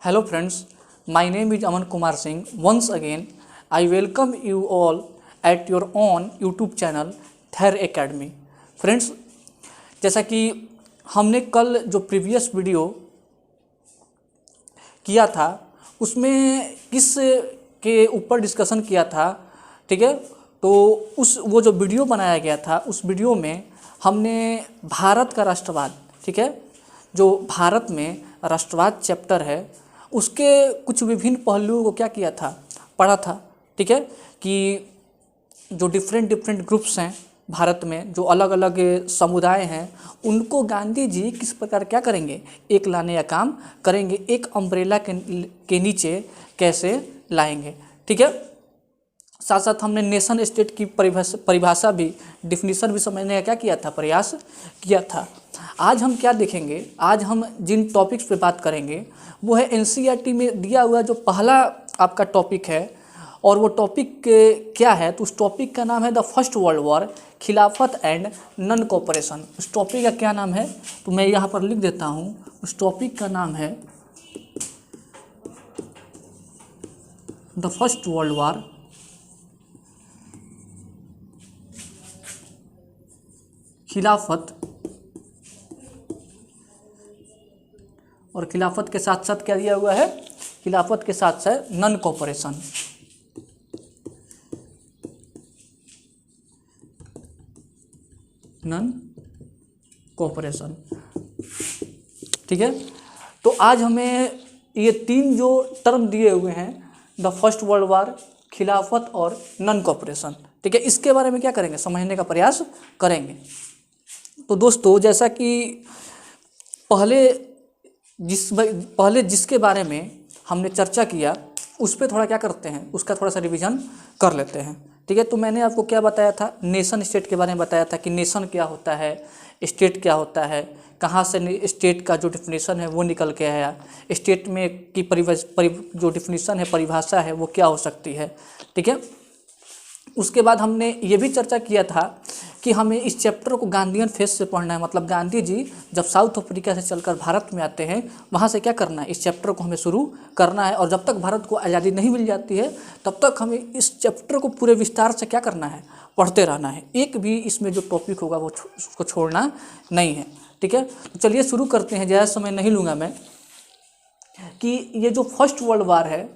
Hello friends, my name is Aman Kumar Singh. Once again, I welcome you all at your own YouTube channel थेर academy. Friends, जैसा कि हमने कल जो previous video किया था उसमें किस के ऊपर डिस्कशन किया था, ठीक है। तो वो जो वीडियो बनाया गया था उस वीडियो में हमने भारत का राष्ट्रवाद, ठीक है, जो भारत में राष्ट्रवाद चैप्टर है उसके कुछ विभिन्न पहलुओं को क्या किया था, पढ़ा था, ठीक है, कि जो डिफरेंट ग्रुप्स हैं भारत में, जो अलग अलग समुदाय हैं, उनको गांधी जी किस प्रकार क्या करेंगे, एक लाने का काम करेंगे, एक अम्ब्रेला के नीचे कैसे लाएंगे, ठीक है। साथ साथ हमने नेशन स्टेट की परिभाषा भी, डिफिनीशन भी समझने का क्या किया था, प्रयास किया था। आज हम क्या देखेंगे, आज हम जिन टॉपिक्स पे बात करेंगे वो है एनसीईआरटी में दिया हुआ जो पहला आपका टॉपिक है, और वो टॉपिक क्या है, तो उस टॉपिक का नाम है द फर्स्ट वर्ल्ड वॉर, खिलाफत एंड नॉन कोऑपरेशन। उस टॉपिक का क्या नाम है, तो मैं यहाँ पर लिख देता हूँ, उस टॉपिक का नाम है द फर्स्ट वर्ल्ड वॉर, खिलाफत, और खिलाफत के साथ साथ क्या दिया हुआ है, खिलाफत के साथ साथ नॉन कोऑपरेशन, नॉन कोऑपरेशन, ठीक है। तो आज हमें ये तीन जो टर्म दिए हुए हैं, द फर्स्ट वर्ल्ड वॉर, खिलाफत और नॉन कोऑपरेशन, ठीक है, इसके बारे में क्या करेंगे, समझने का प्रयास करेंगे। तो दोस्तों, जैसा कि पहले जिसके बारे में हमने चर्चा किया उस पर थोड़ा क्या करते हैं, उसका थोड़ा सा रिवीजन कर लेते हैं, ठीक है। तो मैंने आपको क्या बताया था, नेशन स्टेट के बारे में बताया था कि नेशन क्या होता है, स्टेट क्या होता है, कहाँ से स्टेट का जो डिफिनीशन है वो निकल के आया, स्टेट में की जो डिफिनीशन है, परिभाषा है, वो क्या हो सकती है, ठीक है। उसके बाद हमने ये भी चर्चा किया था कि हमें इस चैप्टर को गांधीयन फेस से पढ़ना है, मतलब गांधी जी जब साउथ अफ्रीका से चलकर भारत में आते हैं वहाँ से क्या करना है, इस चैप्टर को हमें शुरू करना है, और जब तक भारत को आज़ादी नहीं मिल जाती है तब तक हमें इस चैप्टर को पूरे विस्तार से क्या करना है, पढ़ते रहना है। एक भी इसमें जो टॉपिक होगा वो उसको छोड़ना नहीं है, ठीक है। तो चलिए शुरू करते हैं, ज़्यादा समय नहीं लूँगा मैं। कि ये जो फर्स्ट वर्ल्ड वॉर है,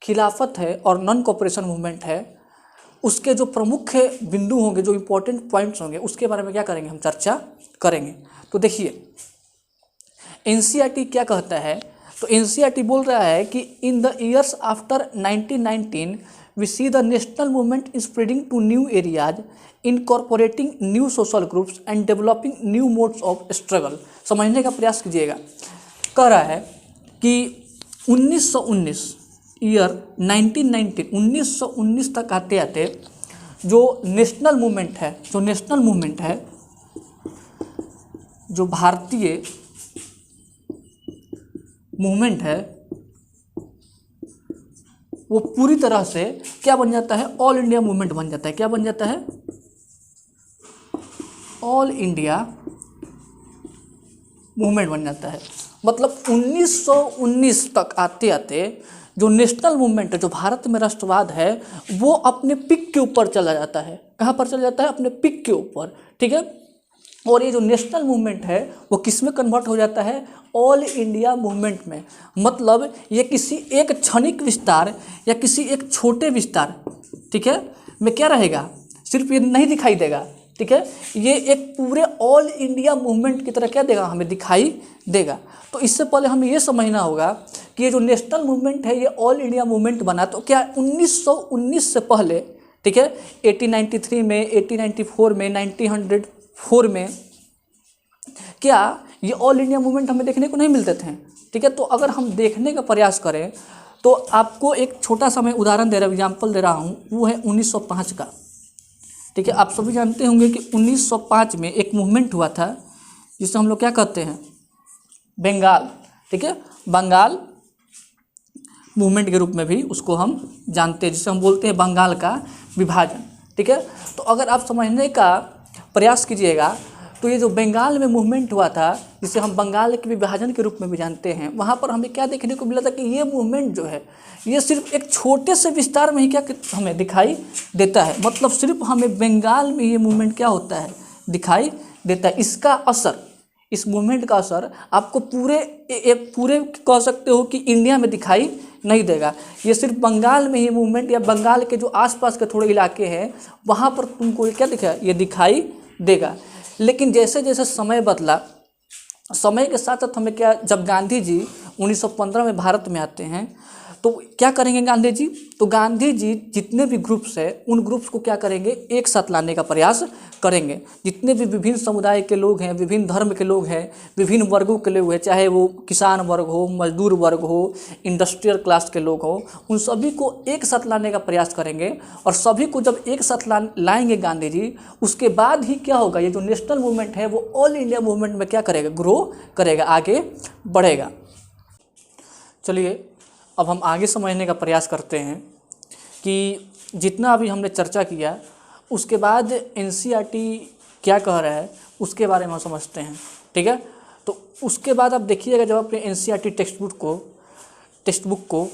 खिलाफत है और नॉन कोऑपरेशन मूवमेंट है, उसके जो प्रमुख बिंदु होंगे, जो इम्पोर्टेंट पॉइंट्स होंगे, उसके बारे में क्या करेंगे, हम चर्चा करेंगे। तो देखिए एनसीईआरटी क्या कहता है, तो एनसीईआरटी बोल रहा है कि in the years after 1919 we see the national movement is spreading to new areas, incorporating new social groups and developing new modes of struggle. समझने का प्रयास कीजिएगा। कह रहा है कि 1919 ईयर 1919 तक आते आते जो नेशनल मूवमेंट है, जो भारतीय मूवमेंट है, वो पूरी तरह से क्या बन जाता है, ऑल इंडिया मूवमेंट बन जाता है। क्या बन जाता है, ऑल इंडिया मूवमेंट बन जाता है। मतलब 1919 तक आते आते जो नेशनल मूवमेंट है, जो भारत में राष्ट्रवाद है, वो अपने पिक के ऊपर चला जाता है। कहाँ पर चला जाता है, अपने पिक के ऊपर, ठीक है। और ये जो नेशनल मूवमेंट है वो किस में कन्वर्ट हो जाता है, ऑल इंडिया मूवमेंट में। मतलब ये किसी एक क्षणिक विस्तार या किसी एक छोटे विस्तार, ठीक है, में क्या रहेगा, सिर्फ ये नहीं दिखाई देगा, ठीक है, ये एक पूरे ऑल इंडिया मूवमेंट की तरह क्या देगा, हमें दिखाई देगा। तो इससे पहले हमें ये समझना होगा कि ये जो नेशनल मूवमेंट है ये ऑल इंडिया मूवमेंट बना, तो क्या 1919 से पहले, ठीक है, 1893 में, 1894 में, 1904 में क्या ये ऑल इंडिया मूवमेंट हमें देखने को नहीं मिलते थे, ठीक है। तो अगर हम देखने का प्रयास करें तो आपको एक छोटा सा मैं उदाहरण दे रहा हूँ, एग्जाम्पल दे रहा हूँ, वो है 1905 का, ठीक है। आप सभी जानते होंगे कि 1905 में एक मूवमेंट हुआ था जिसे हम लोग क्या कहते हैं, बंगाल, ठीक है, बंगाल मूवमेंट के रूप में भी उसको हम जानते हैं, जिसे हम बोलते हैं बंगाल का विभाजन, ठीक है। तो अगर आप समझने का प्रयास कीजिएगा तो ये जो बंगाल में मूवमेंट हुआ था, जिसे हम बंगाल के विभाजन के रूप में भी जानते हैं, वहाँ पर हमें क्या देखने को मिला था कि ये मूवमेंट जो है ये सिर्फ एक छोटे से विस्तार में ही क्या हमें दिखाई देता है। मतलब सिर्फ हमें बंगाल में ये मूवमेंट क्या होता है, दिखाई देता है। इसका असर, इस मूवमेंट का असर आपको पूरे कह सकते हो कि इंडिया में दिखाई नहीं देगा। ये सिर्फ बंगाल में ही मूवमेंट या बंगाल के जो आसपास के थोड़े इलाके हैं वहाँ पर तुमको क्या दिखा, ये दिखाई देगा। लेकिन जैसे जैसे समय बदला, समय के साथ साथ हमें क्या, जब गांधी जी 1915 में भारत में आते हैं तो क्या करेंगे गांधी जी, तो गांधी जी जितने भी ग्रुप्स हैं उन ग्रुप्स को क्या करेंगे, एक साथ लाने का प्रयास करेंगे। जितने भी विभिन्न समुदाय के लोग हैं, विभिन्न धर्म के लोग हैं, विभिन्न वर्गों के लोग हैं, चाहे वो किसान वर्ग हो, मजदूर वर्ग हो, इंडस्ट्रियल क्लास के लोग हो, उन सभी को एक साथ लाने का प्रयास करेंगे। और सभी को जब एक साथ लाएंगे गांधी जी, उसके बाद ही क्या होगा, ये जो नेशनल मूवमेंट है वो ऑल इंडिया मूवमेंट में क्या करेगा, ग्रो करेगा, आगे बढ़ेगा। चलिए अब हम आगे समझने का प्रयास करते हैं कि जितना अभी हमने चर्चा किया उसके बाद एनसीईआरटी क्या कह रहा है उसके बारे में हम समझते हैं। ठीक है, तो उसके बाद आप देखिएगा जब अपने एनसीईआरटी टेक्स्ट बुक को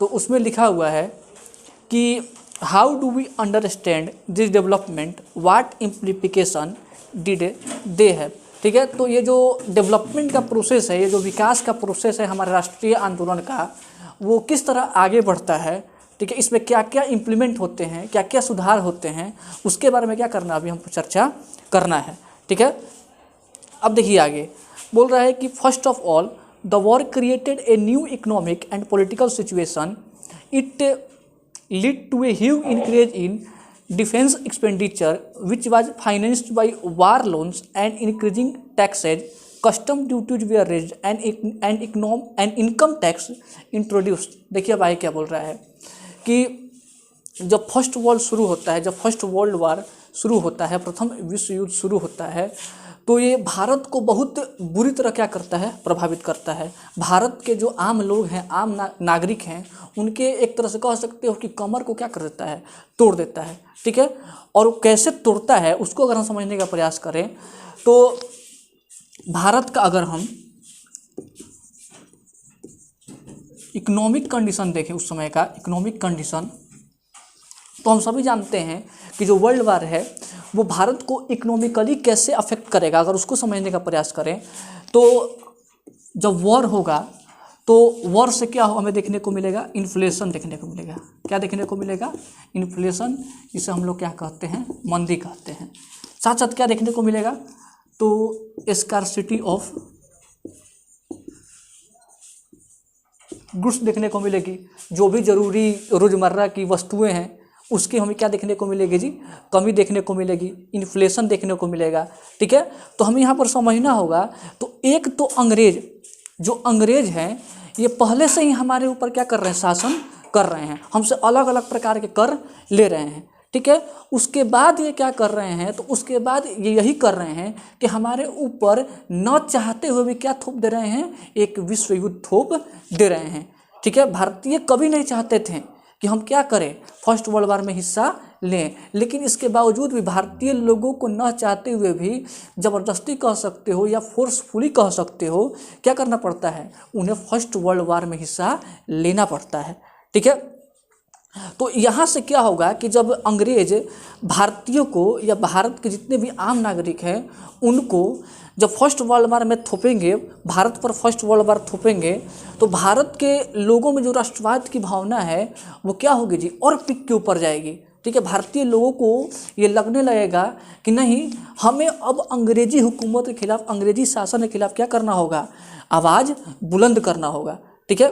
तो उसमें लिखा हुआ है कि how do we understand this development, what implication did they have. ठीक है, तो ये जो डेवलपमेंट का प्रोसेस है, ये जो विकास का प्रोसेस है हमारे राष्ट्रीय आंदोलन का, वो किस तरह आगे बढ़ता है। ठीक है, इसमें क्या क्या इम्प्लीमेंट होते हैं, क्या क्या सुधार होते हैं, उसके बारे में क्या करना अभी हमको चर्चा करना है। ठीक है, अब देखिए आगे बोल रहा है कि first of all the war created a new economic and political situation, it lead to a huge increase in defence expenditure which was financed by war loans and increasing taxes, custom duties were raised and income tax introduced. देखिए भाई क्या बोल रहा है कि जब first world शुरू होता है, जब फर्स्ट वर्ल्ड वार शुरू होता है, प्रथम विश्व युद्ध शुरू होता है, तो ये भारत को बहुत बुरी तरह क्या करता है, प्रभावित करता है। भारत के जो आम लोग हैं, आम नागरिक हैं, उनके एक तरह से कह सकते हो कि कमर को क्या कर देता है, तोड़ देता है। ठीक है, और कैसे तोड़ता है उसको अगर हम समझने का प्रयास करें तो भारत का अगर हम इकोनॉमिक कंडीशन देखें, उस समय का इकोनॉमिक कंडीशन, तो हम सभी जानते हैं कि जो वर्ल्ड वार है वो भारत को इकोनॉमिकली कैसे अफेक्ट करेगा। अगर उसको समझने का प्रयास करें तो जब वॉर होगा तो वॉर से क्या हमें देखने को मिलेगा, इन्फ्लेशन देखने को मिलेगा। क्या देखने को मिलेगा, इन्फ्लेशन, जिसे हम लोग क्या कहते हैं, मंदी कहते हैं। साथ साथ क्या देखने को मिलेगा, तो स्कार्सिटी ऑफ गुड्स देखने को मिलेगी। जो भी जरूरी रोज़मर्रा की वस्तुएं हैं उसकी हमें क्या देखने को मिलेगी जी, कमी देखने को मिलेगी, इन्फ्लेशन देखने को मिलेगा। ठीक है, तो हमें यहाँ पर समझना होगा, तो एक तो अंग्रेज, जो अंग्रेज हैं ये पहले से ही हमारे ऊपर क्या कर रहे हैं, शासन कर रहे हैं, हमसे अलग अलग प्रकार के कर ले रहे हैं। ठीक है, उसके बाद ये क्या कर रहे हैं, तो उसके बाद ये यही कर रहे हैं कि हमारे ऊपर न चाहते हुए भी क्या थोप दे रहे हैं, एक विश्व युद्ध थोप दे रहे हैं। ठीक है, भारतीय कभी नहीं चाहते थे कि हम क्या करें, फर्स्ट वर्ल्ड वार में हिस्सा लें, लेकिन इसके बावजूद भी भारतीय लोगों को न चाहते हुए भी ज़बरदस्ती कह सकते हो या फोर्सफुली कह सकते हो, क्या करना पड़ता है, उन्हें फर्स्ट वर्ल्ड वार में हिस्सा लेना पड़ता है। ठीक है, तो यहाँ से क्या होगा कि जब अंग्रेज भारतीयों को या भारत के जितने भी आम नागरिक हैं उनको जब फर्स्ट वर्ल्ड वार में थोपेंगे, भारत पर फर्स्ट वर्ल्ड वार थोपेंगे, तो भारत के लोगों में जो राष्ट्रवाद की भावना है वो क्या होगी जी, और पीक के ऊपर जाएगी। ठीक है, भारतीय लोगों को ये लगने लगेगा कि नहीं, हमें अब अंग्रेजी हुकूमत के खिलाफ, अंग्रेजी शासन के खिलाफ क्या करना होगा, आवाज़ बुलंद करना होगा। ठीक है,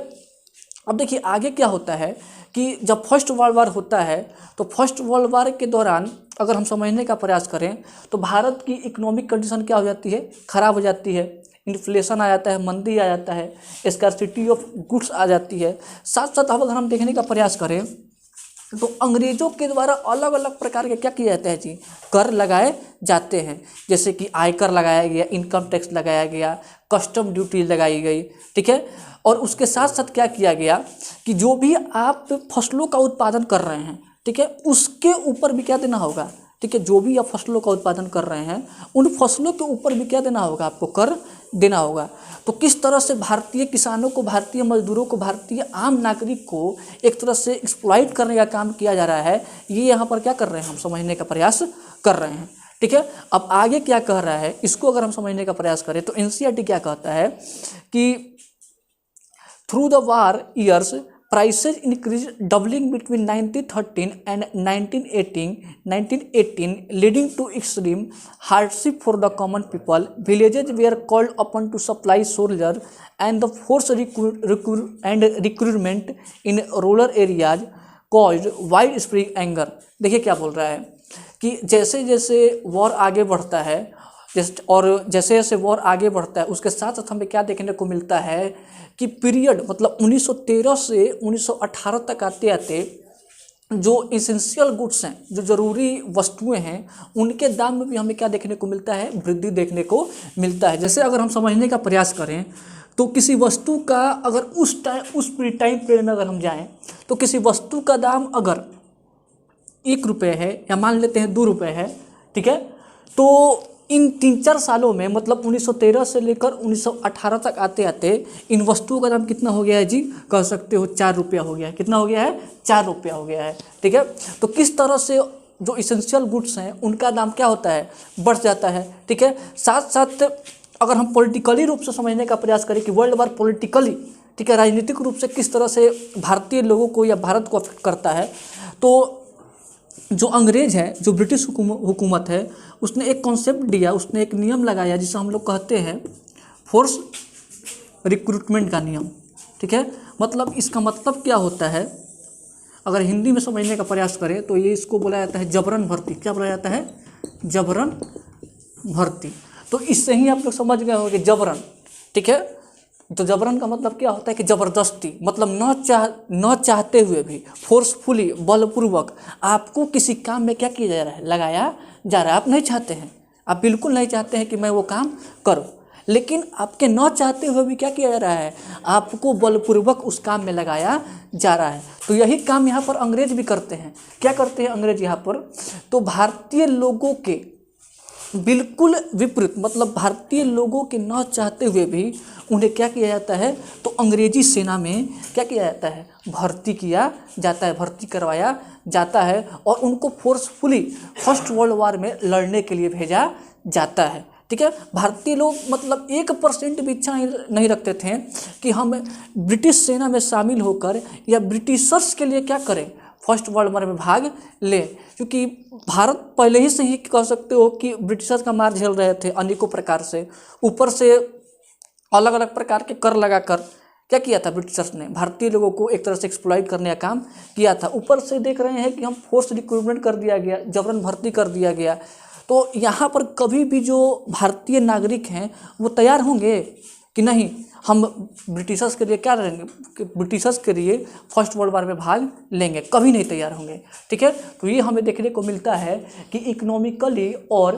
अब देखिए आगे क्या होता है कि जब फर्स्ट वर्ल्ड वार होता है तो फर्स्ट वर्ल्ड वार के दौरान अगर हम समझने का प्रयास करें तो भारत की इकोनॉमिक कंडीशन क्या हो जाती है, ख़राब हो जाती है, इन्फ्लेशन आ जाता है, मंदी आ जाता है, स्कार्सिटी ऑफ गुड्स आ जाती है। साथ साथ अब अगर हम देखने का प्रयास करें तो अंग्रेज़ों के द्वारा अलग अलग प्रकार के क्या किया जाता है जी, कर लगाए जाते हैं, जैसे कि आयकर लगाया गया, इनकम टैक्स लगाया गया, कस्टम ड्यूटी लगाई गई। ठीक है, और उसके साथ साथ क्या किया गया कि जो भी आप फसलों का उत्पादन कर रहे हैं, ठीक है, उसके ऊपर भी क्या देना होगा, ठीक है, ठीक है, जो भी आप फसलों का उत्पादन कर रहे हैं उन फसलों के ऊपर भी क्या देना होगा, आपको कर देना होगा। तो किस तरह से भारतीय किसानों को, भारतीय मजदूरों को, भारतीय आम नागरिक को एक तरह से एक्सप्लॉइट करने का काम किया जा रहा है, ये यहाँ पर क्या कर रहे हैं, हम समझने का प्रयास कर रहे हैं। ठीक है, अब आगे क्या कह रहा है, इसको अगर हम समझने का प्रयास करें तो एनसीईआरटी क्या कहता है कि through the war years prices increased doubling between 1913 and 1918, leading to extreme hardship for the common people. Villages were called upon to supply soldiers, and the forced recruitment in rural areas caused widespread anger. देखिए क्या बोल रहा है कि जैसे जैसे war आगे बढ़ता है, जैसे जैसे वॉर आगे बढ़ता है उसके साथ साथ हमें क्या देखने को मिलता है कि पीरियड मतलब 1913 से 1918 तक आते आते जो इसेंशियल गुड्स हैं, जो ज़रूरी वस्तुएं हैं, उनके दाम में भी हमें क्या देखने को मिलता है, वृद्धि देखने को मिलता है। जैसे अगर हम समझने का प्रयास करें तो किसी वस्तु का अगर उस टाइम पीरियड में अगर हम जाएं तो किसी वस्तु का दाम अगर 1 रुपये है या मान लेते हैं 2 रुपये है, ठीक है, तो इन 3-4 सालों में मतलब 1913 से लेकर 1918 तक आते आते इन वस्तुओं का दाम कितना हो गया है जी, कह सकते हो 4 रुपया हो गया है। कितना हो गया है, 4 रुपया हो गया है। ठीक है, तो किस तरह से जो इसेंशियल गुड्स हैं उनका दाम क्या होता है, बढ़ जाता है। ठीक है, साथ साथ अगर हम पॉलिटिकली रूप से समझने का प्रयास करें कि वर्ल्ड वार पॉलिटिकली, ठीक है, राजनीतिक रूप से किस तरह से भारतीय लोगों को या भारत को अफेक्ट करता है, तो जो अंग्रेज है, जो ब्रिटिश हुकूमत है, उसने एक कॉन्सेप्ट दिया, उसने एक नियम लगाया जिसे हम लोग कहते हैं फोर्स रिक्रूटमेंट का नियम। ठीक है, मतलब इसका मतलब क्या होता है, अगर हिंदी में समझने का प्रयास करें तो ये इसको बोला जाता है जबरन भर्ती। क्या बोला जाता है, जबरन भर्ती। तो इससे ही आप लोग समझ गए होंगे जबरन। ठीक है, तो जबरन का मतलब क्या होता है कि ज़बरदस्ती, मतलब न चाहते हुए भी फोर्सफुली, बलपूर्वक आपको किसी काम में क्या किया जा रहा है, लगाया जा रहा है। आप नहीं चाहते हैं, आप बिल्कुल नहीं चाहते हैं कि मैं वो काम करूं, लेकिन आपके न चाहते हुए भी क्या किया जा रहा है, आपको बलपूर्वक उस काम में लगाया जा रहा है। तो यही काम यहाँ पर अंग्रेज भी करते हैं। क्या करते हैं अंग्रेज यहाँ पर, तो भारतीय लोगों के बिल्कुल विपरीत, मतलब भारतीय लोगों के न चाहते हुए भी उन्हें क्या किया जाता है, तो अंग्रेजी सेना में क्या किया जाता है, भर्ती किया जाता है, भर्ती करवाया जाता है और उनको फोर्सफुली फर्स्ट वर्ल्ड वार में लड़ने के लिए भेजा जाता है। ठीक है, भारतीय लोग मतलब 1% भी इच्छा नहीं रखते थे कि हम ब्रिटिश सेना में शामिल होकर या ब्रिटिशर्स के लिए क्या करें, फर्स्ट वर्ल्ड वार में भाग ले, क्योंकि भारत पहले ही से ही कह सकते हो कि ब्रिटिशर्स का मार झेल रहे थे अनेकों प्रकार से। ऊपर से अलग अलग प्रकार के कर लगाकर क्या किया था ब्रिटिशर्स ने, भारतीय लोगों को एक तरह से एक्सप्लॉइट करने का काम किया था। ऊपर से देख रहे हैं कि हम फोर्स रिक्रूटमेंट कर दिया गया, जबरन भर्ती कर दिया गया। तो यहाँ पर कभी भी जो भारतीय नागरिक हैं वो तैयार होंगे कि नहीं हम ब्रिटिशर्स के लिए क्या रहेंगे, ब्रिटिशर्स के लिए फर्स्ट वर्ल्ड वार में भाग लेंगे, कभी नहीं तैयार होंगे। ठीक है, तो ये हमें देखने को मिलता है कि इकोनॉमिकली और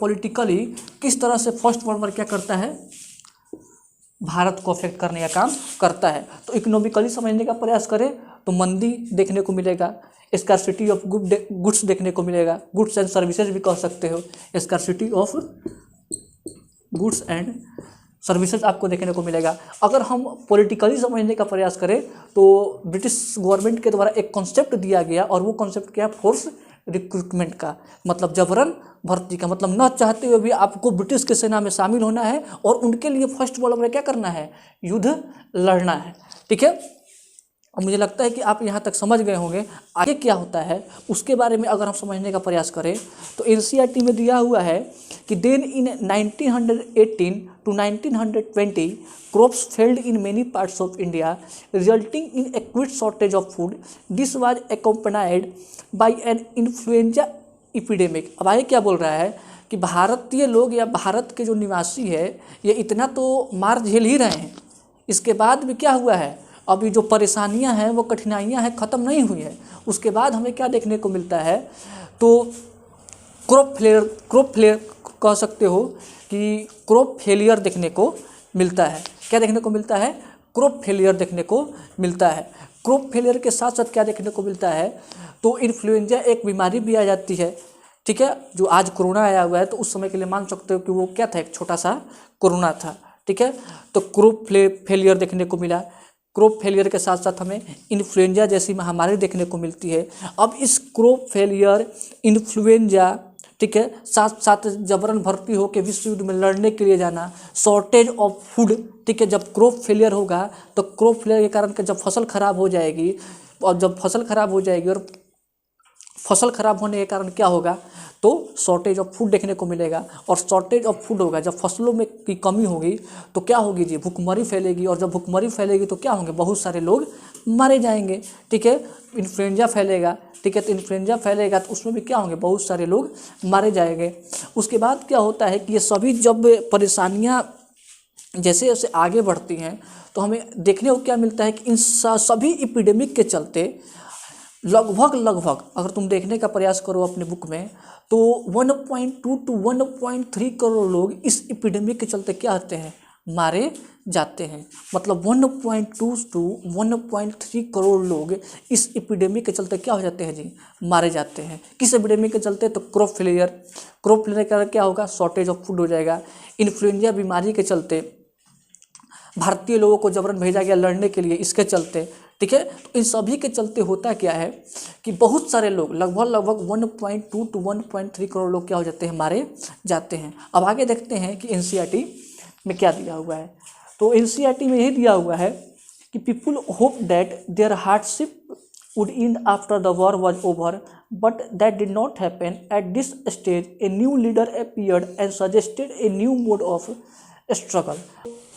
पॉलिटिकली किस तरह से फर्स्ट वर्ल्ड वार क्या करता है, भारत को अफेक्ट करने का काम करता है। तो इकोनॉमिकली समझने का प्रयास करें तो मंदी देखने को मिलेगा, स्कार्सिटी ऑफ गुड्स देखने को मिलेगा, गुड्स एंड सर्विसेज भी कह सकते हो, scarcity of goods and services आपको देखने को मिलेगा। अगर हम पॉलिटिकली समझने का प्रयास करें तो ब्रिटिश गवर्नमेंट के द्वारा एक कॉन्सेप्ट दिया गया और वो कॉन्सेप्ट क्या है, फोर्स रिक्रूटमेंट का, मतलब जबरन भर्ती का, मतलब न चाहते हुए भी आपको ब्रिटिश के सेना में शामिल होना है और उनके लिए फर्स्ट वर्ल्ड वार क्या करना है, युद्ध लड़ना है। ठीक है, और मुझे लगता है कि आप यहाँ तक समझ गए होंगे। आगे क्या होता है उसके बारे में अगर हम समझने का प्रयास करें तो एनसीईआरटी में दिया हुआ है कि then in 1918 to 1920 crops failed in many parts of India, resulting in acute shortage of food. This was accompanied by an influenza epidemic. अब आगे क्या बोल रहा है कि भारतीय लोग या भारत के जो निवासी है ये इतना तो मार झेल ही रहे हैं, इसके बाद भी क्या हुआ है, अभी जो परेशानियां हैं वो कठिनाइयां हैं ख़त्म नहीं हुई है। उसके बाद हमें क्या देखने को मिलता है, तो क्रॉप फेलियर कह सकते हो कि क्रॉप फेलियर देखने को मिलता है। क्या देखने को मिलता है, क्रॉप फेलियर देखने को मिलता है। क्रॉप फेलियर के साथ साथ क्या देखने को मिलता है, तो इन्फ्लुएंजा एक बीमारी भी आ जाती है, ठीक है। जो आज कोरोना आया हुआ है तो उस समय के लिए मान सकते हो कि वो क्या था, एक छोटा सा कोरोना था, ठीक है। तो क्रॉप फेलियर देखने को मिला। क्रॉप फेलियर के साथ साथ हमें इन्फ्लुएंजा जैसी महामारी देखने को मिलती है। अब इस क्रॉप फेलियर, इन्फ्लुएंजा, ठीक है, साथ साथ जबरन भर्ती होकर विश्व युद्ध में लड़ने के लिए जाना, शॉर्टेज ऑफ फूड, ठीक है। जब क्रॉप फेलियर होगा तो क्रॉप फेलियर के कारण जब फसल खराब हो जाएगी, और जब फसल खराब हो जाएगी और फसल खराब होने के कारण क्या होगा, तो शॉर्टेज ऑफ फूड देखने को मिलेगा। और शॉर्टेज ऑफ फूड होगा, जब फसलों में की कमी होगी तो क्या होगी जी, भुखमरी फैलेगी। और जब भुखमरी फैलेगी तो क्या होंगे, बहुत सारे लोग मारे जाएंगे, ठीक है। इन्फ्लुएंजा फैलेगा, ठीक है, तो इन्फ्लुएंजा फैलेगा तो उसमें भी क्या होंगे, बहुत सारे लोग मारे जाएंगे। उसके बाद क्या होता है कि ये सभी जब परेशानियाँ जैसे जैसे आगे बढ़ती हैं तो हमें देखने को क्या मिलता है कि इन सभी एपिडेमिक के चलते लगभग अगर तुम देखने का प्रयास करो अपने बुक में, तो 1.2 to 1.3 करोड़ लोग इस एपिडेमिक के चलते क्या होते हैं, मारे जाते हैं। मतलब 1.2 to 1.3 करोड़ लोग इस एपिडेमिक के चलते क्या हो जाते हैं जी, मारे जाते हैं। किस एपिडेमिक के चलते, तो क्रॉप फेलियर का क्या होगा, शॉर्टेज ऑफ फूड हो जाएगा। इन्फ्लुएंजा बीमारी के चलते भारतीय लोगों को जबरन भेजा गया लड़ने के लिए, इसके चलते, ठीक है। तो इन सभी के चलते होता क्या है कि बहुत सारे लोग लगभग 1.2 to 1.3 करोड़ लोग क्या हो जाते हैं, मारे जाते हैं। अब आगे देखते हैं कि एनसीईआरटी में क्या दिया हुआ है। तो एनसीईआरटी में यही दिया हुआ है कि people hope that their hardship would end after the war was over, but that did not happen. At this stage, a new leader appeared and suggested a new mode of struggle.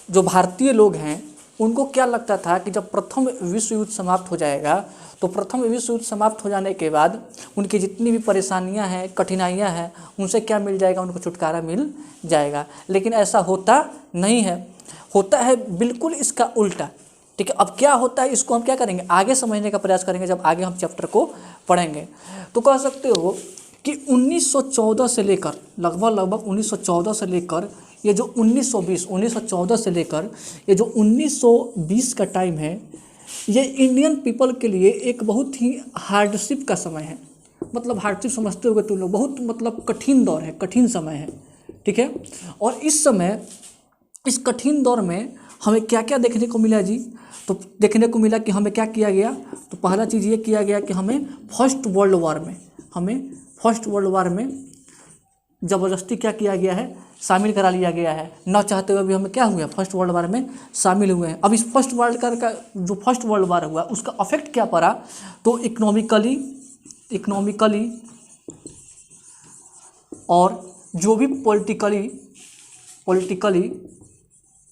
जो भारतीय लोग हैं उनको क्या लगता था कि जब प्रथम विश्व युद्ध समाप्त हो जाएगा तो प्रथम विश्व युद्ध समाप्त हो जाने के बाद उनकी जितनी भी परेशानियां हैं, कठिनाइयां हैं, उनसे क्या मिल जाएगा, उनको छुटकारा मिल जाएगा। लेकिन ऐसा होता नहीं है, होता है बिल्कुल इसका उल्टा, ठीक है। अब क्या होता है इसको हम क्या करेंगे, आगे समझने का प्रयास करेंगे जब आगे हम चैप्टर को पढ़ेंगे। तो कह सकते हो कि 1914 से लेकर लगभग 1914 से लेकर ये जो 1914 से लेकर ये जो 1920 का टाइम है, ये इंडियन पीपल के लिए एक बहुत ही हार्डशिप का समय है। मतलब हार्डशिप समझते होगे तुम लोग, बहुत मतलब कठिन दौर है, कठिन समय है, ठीक है। और इस समय, इस कठिन दौर में हमें क्या क्या देखने को मिला जी, तो देखने को मिला कि हमें क्या किया गया, तो पहला चीज़ ये किया गया कि हमें फर्स्ट वर्ल्ड वार में ज़बरदस्ती क्या किया गया है, शामिल करा लिया गया है। न चाहते हुए भी हमें क्या हुआ, फर्स्ट वर्ल्ड वार में शामिल हुए हैं। अब इस फर्स्ट वर्ल्ड वार हुआ उसका अफेक्ट क्या पड़ा, तो इकोनॉमिकली और जो भी पॉलिटिकली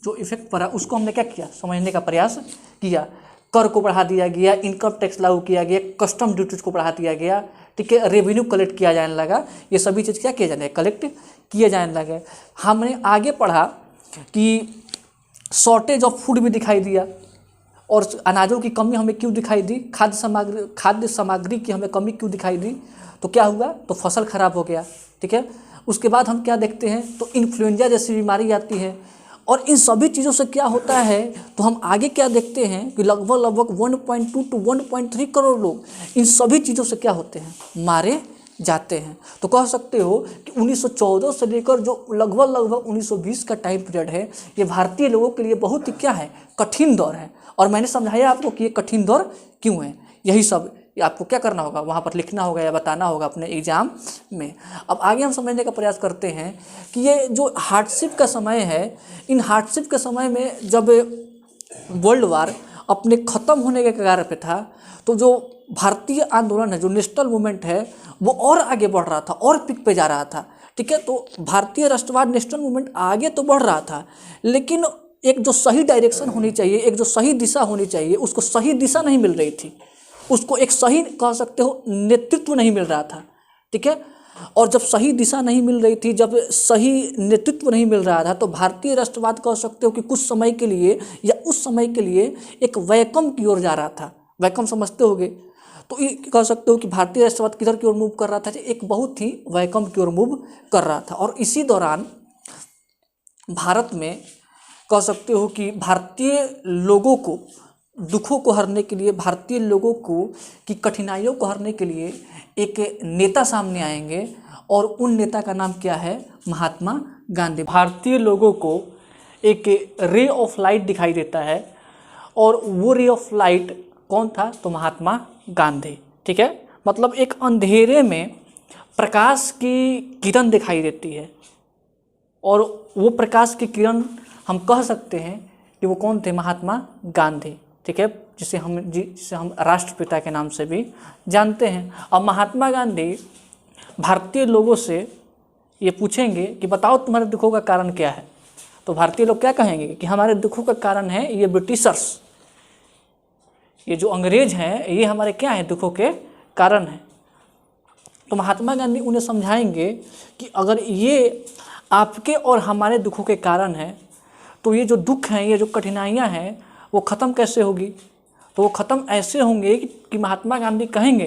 जो इफेक्ट पड़ा उसको हमने क्या किया, समझने का प्रयास किया। कर को बढ़ा दिया गया, इनकम टैक्स लागू किया गया, कस्टम ड्यूटीज को बढ़ा दिया गया, ठीक है, रेवेन्यू कलेक्ट किया जाने लगा। ये सभी चीज़ क्या किया जाने, कलेक्ट किए जाने लगे। हमने आगे पढ़ा कि शॉर्टेज ऑफ फूड भी दिखाई दिया और अनाजों की कमी हमें क्यों दिखाई दी, खाद्य सामग्री की हमें कमी क्यों दिखाई दी, तो क्या हुआ, तो फसल खराब हो गया, ठीक है। उसके बाद हम क्या देखते हैं, तो इन्फ्लुएंजा जैसी बीमारी आती है। और इन सभी चीज़ों से क्या होता है, तो हम आगे क्या देखते हैं कि लगभग 1.2 to 1.3 करोड़ लोग इन सभी चीज़ों से क्या होते हैं, मारे जाते हैं। तो कह सकते हो कि 1914 से लेकर जो लगभग 1920 का टाइम पीरियड है, ये भारतीय लोगों के लिए बहुत ही क्या है, कठिन दौर है। और मैंने समझाया आपको कि ये कठिन दौर क्यों है, यही सब आपको क्या करना होगा, वहाँ पर लिखना होगा या बताना होगा अपने एग्जाम में। अब आगे हम समझने का प्रयास करते हैं कि ये जो हार्डशिप का समय है, इन हार्डशिप के समय में जब वर्ल्ड वार अपने ख़त्म होने के कगार पे था, तो जो भारतीय आंदोलन है, जो नेशनल मूवमेंट है, वो और आगे बढ़ रहा था और पीक पे जा रहा था, ठीक है। तो भारतीय राष्ट्रवाद नेशनल मूवमेंट आगे तो बढ़ रहा था, लेकिन एक जो सही डायरेक्शन होनी चाहिए, एक जो सही दिशा होनी चाहिए, उसको सही दिशा नहीं मिल रही थी, उसको एक सही कह सकते हो नेतृत्व नहीं मिल रहा था, ठीक है। और जब सही दिशा नहीं मिल रही थी, जब सही नेतृत्व नहीं मिल रहा था, तो भारतीय राष्ट्रवाद कह सकते हो कि कुछ समय के लिए या उस समय के लिए एक वैकम की ओर जा रहा था। वैकम समझते होगे, तो ये कह सकते हो कि भारतीय राष्ट्रवाद किधर की ओर मूव कर रहा था, एक बहुत ही वैकम की ओर मूव कर रहा था। और इसी दौरान भारत में कह सकते हो कि भारतीय लोगों को दुखों को हरने के लिए, भारतीय लोगों को की कठिनाइयों को हरने के लिए एक नेता सामने आएंगे और उन नेता का नाम क्या है? महात्मा गांधी। भारतीय लोगों को एक रे ऑफ लाइट दिखाई देता है और वो रे ऑफ लाइट कौन था? तो महात्मा गांधी। ठीक है, मतलब एक अंधेरे में प्रकाश की किरण दिखाई देती है और वो प्रकाश की किरण हम कह सकते हैं कि वो कौन थे? महात्मा गांधी। ठीक है, जिसे हम राष्ट्रपिता के नाम से भी जानते हैं। अब महात्मा गांधी भारतीय लोगों से ये पूछेंगे कि बताओ तुम्हारे दुखों का कारण क्या है, तो भारतीय लोग क्या कहेंगे कि हमारे दुखों का कारण है ये ब्रिटिशर्स, ये जो अंग्रेज हैं, ये हमारे क्या है? दुखों के कारण हैं। तो महात्मा गांधी उन्हें समझाएंगे कि अगर ये आपके और हमारे दुखों के कारण हैं तो ये जो दुख हैं, ये जो कठिनाइयाँ हैं, वो ख़त्म कैसे होगी? तो वो ख़त्म ऐसे होंगे कि महात्मा गांधी कहेंगे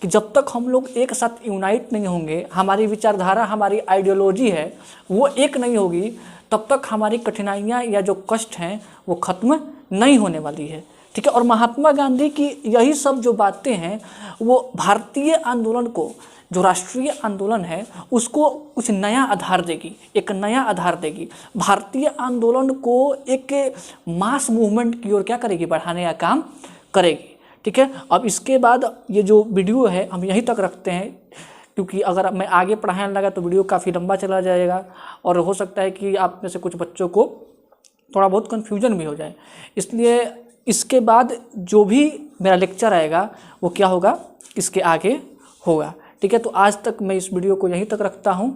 कि जब तक हम लोग एक साथ यूनाइट नहीं होंगे, हमारी विचारधारा, हमारी आइडियोलॉजी है वो एक नहीं होगी, तब तक हमारी कठिनाइयाँ या जो कष्ट हैं वो ख़त्म नहीं होने वाली है। ठीक है, और महात्मा गांधी की यही सब जो बातें हैं वो भारतीय आंदोलन को, जो राष्ट्रीय आंदोलन है, उसको कुछ नया आधार देगी, एक नया आधार देगी। भारतीय आंदोलन को एक मास मूवमेंट की ओर क्या करेगी? बढ़ाने का काम करेगी। ठीक है, अब इसके बाद ये जो वीडियो है हम यहीं तक रखते हैं, क्योंकि अगर मैं आगे पढ़ाने लगा तो वीडियो काफ़ी लंबा चला जाएगा और हो सकता है कि आप में से कुछ बच्चों को थोड़ा बहुत कन्फ्यूजन भी हो जाए। इसलिए इसके बाद जो भी मेरा लेक्चर आएगा वो क्या होगा? इसके आगे होगा। ठीक है, तो आज तक मैं इस वीडियो को यहीं तक रखता हूं।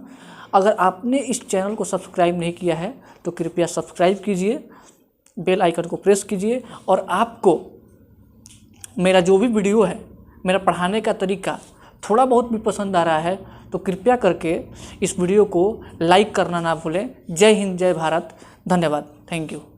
अगर आपने इस चैनल को सब्सक्राइब नहीं किया है तो कृपया सब्सक्राइब कीजिए, बेल आइकन को प्रेस कीजिए, और आपको मेरा जो भी वीडियो है, मेरा पढ़ाने का तरीका थोड़ा बहुत भी पसंद आ रहा है तो कृपया करके इस वीडियो को लाइक करना ना भूलें। जय हिंद, जय भारत, धन्यवाद, थैंक यू।